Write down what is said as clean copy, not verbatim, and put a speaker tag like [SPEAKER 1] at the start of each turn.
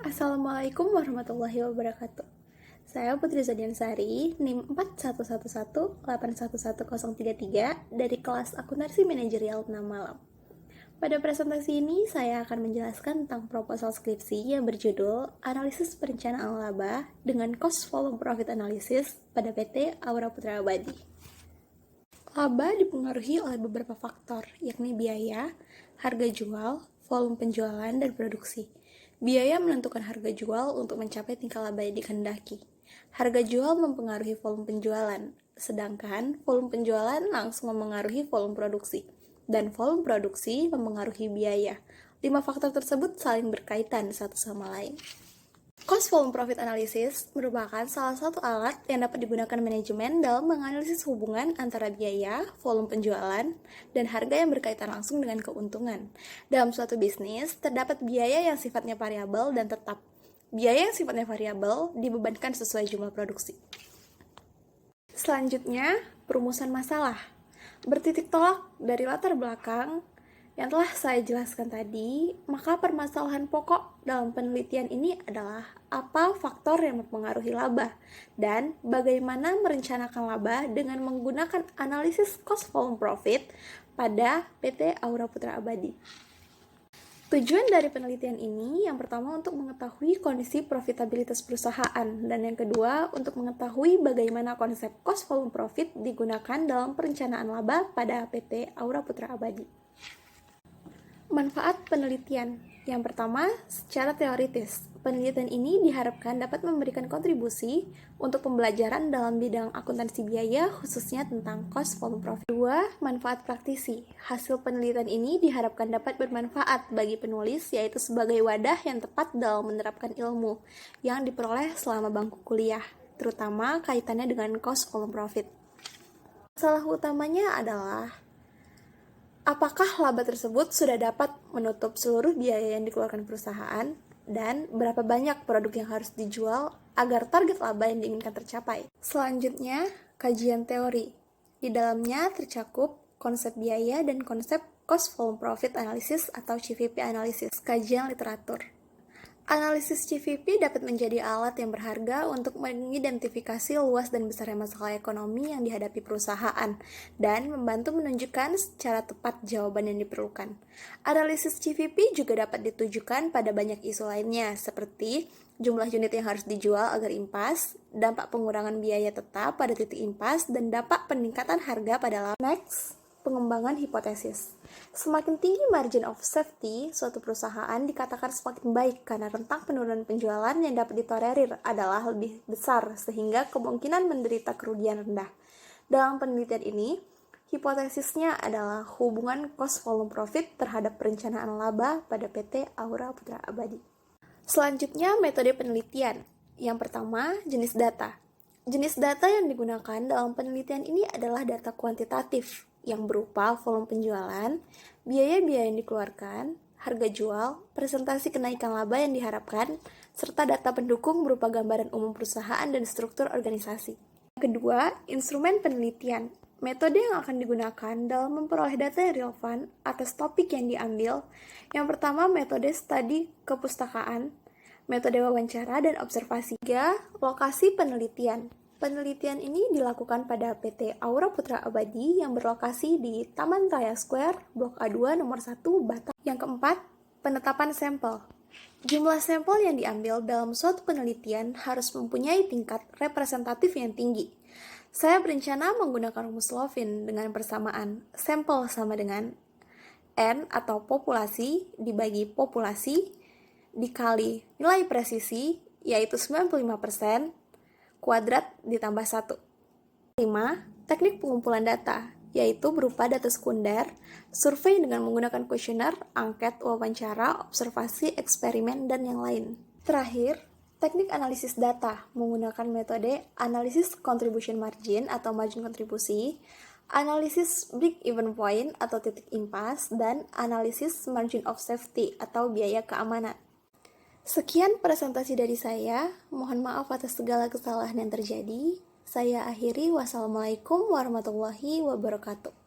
[SPEAKER 1] Assalamualaikum warahmatullahi wabarakatuh. Saya Putri Zadiansari, NIM 4111811133 dari kelas Akuntansi Manajerial 6 Malam. Pada presentasi ini, saya akan menjelaskan tentang proposal skripsi yang berjudul Analisis Perencanaan Laba dengan Cost Volume Profit Analysis pada PT Aura Putra Abadi. Laba dipengaruhi oleh beberapa faktor, yakni biaya, harga jual, volume penjualan, dan produksi. Biaya menentukan harga jual untuk mencapai tingkat laba yang dikehendaki. Harga jual mempengaruhi volume penjualan, sedangkan volume penjualan langsung mempengaruhi volume produksi, dan volume produksi mempengaruhi biaya. 5 faktor tersebut saling berkaitan satu sama lain. Cost Volume Profit Analysis merupakan salah satu alat yang dapat digunakan manajemen dalam menganalisis hubungan antara biaya, volume penjualan, dan harga yang berkaitan langsung dengan keuntungan. Dalam suatu bisnis, terdapat biaya yang sifatnya variabel dan tetap. Biaya yang sifatnya variabel dibebankan sesuai jumlah produksi. Selanjutnya, perumusan masalah. Bertitik tolak dari latar belakang yang telah saya jelaskan tadi, maka permasalahan pokok dalam penelitian ini adalah apa faktor yang mempengaruhi laba dan bagaimana merencanakan laba dengan menggunakan analisis cost volume profit pada PT Aura Putra Abadi. Tujuan dari penelitian ini yang pertama untuk mengetahui kondisi profitabilitas perusahaan dan yang kedua untuk mengetahui bagaimana konsep cost volume profit digunakan dalam perencanaan laba pada PT Aura Putra Abadi. Manfaat penelitian. Yang pertama, secara teoritis, penelitian ini diharapkan dapat memberikan kontribusi untuk pembelajaran dalam bidang akuntansi biaya, khususnya tentang cost volume profit. Kedua, manfaat praktisi. Hasil penelitian ini diharapkan dapat bermanfaat bagi penulis, yaitu sebagai wadah yang tepat dalam menerapkan ilmu yang diperoleh selama bangku kuliah, terutama kaitannya dengan cost volume profit. Masalah utamanya adalah apakah laba tersebut sudah dapat menutup seluruh biaya yang dikeluarkan perusahaan dan berapa banyak produk yang harus dijual agar target laba yang diinginkan tercapai. Selanjutnya, kajian teori. Di dalamnya tercakup konsep biaya dan konsep cost volume profit analysis atau CVP analysis. Kajian literatur. Analisis CVP dapat menjadi alat yang berharga untuk mengidentifikasi luas dan besarnya masalah ekonomi yang dihadapi perusahaan dan membantu menunjukkan secara tepat jawaban yang diperlukan. Analisis CVP juga dapat ditujukan pada banyak isu lainnya seperti jumlah unit yang harus dijual agar impas, dampak pengurangan biaya tetap pada titik impas, dan dampak peningkatan harga pada laba. Next, pengembangan hipotesis. Semakin tinggi margin of safety, suatu perusahaan dikatakan semakin baik karena rentang penurunan penjualan yang dapat ditolerir adalah lebih besar sehingga kemungkinan menderita kerugian rendah. Dalam penelitian ini, hipotesisnya adalah hubungan cost volume profit terhadap perencanaan laba pada PT Aura Putra Abadi. Selanjutnya, metode penelitian. Yang pertama, jenis data. Jenis data yang digunakan dalam penelitian ini adalah data kuantitatif yang berupa volume penjualan, biaya-biaya yang dikeluarkan, harga jual, presentasi kenaikan laba yang diharapkan, serta data pendukung berupa gambaran umum perusahaan dan struktur organisasi. Kedua, instrumen penelitian. Metode yang akan digunakan dalam memperoleh data yang relevan atas topik yang diambil. Yang pertama, metode studi kepustakaan, metode wawancara dan observasi. 3. Lokasi penelitian. Penelitian ini dilakukan pada PT Aura Putra Abadi yang berlokasi di Taman Raya Square, Blok A2 nomor 1, Batam. Yang keempat, penetapan sampel. Jumlah sampel yang diambil dalam suatu penelitian harus mempunyai tingkat representatif yang tinggi. Saya berencana menggunakan rumus Lovin dengan persamaan sampel sama dengan N atau populasi dibagi populasi dikali nilai presisi, yaitu 95%, kuadrat ditambah 1. 5. Teknik pengumpulan data, yaitu berupa data sekunder, survei dengan menggunakan kuesioner, angket, wawancara, observasi, eksperimen, dan yang lain. Terakhir, teknik analisis data menggunakan metode analisis contribution margin atau margin kontribusi, analisis break-even point atau titik impas, dan analisis margin of safety atau biaya keamanan. Sekian presentasi dari saya, mohon maaf atas segala kesalahan yang terjadi. Saya akhiri, wassalamualaikum warahmatullahi wabarakatuh.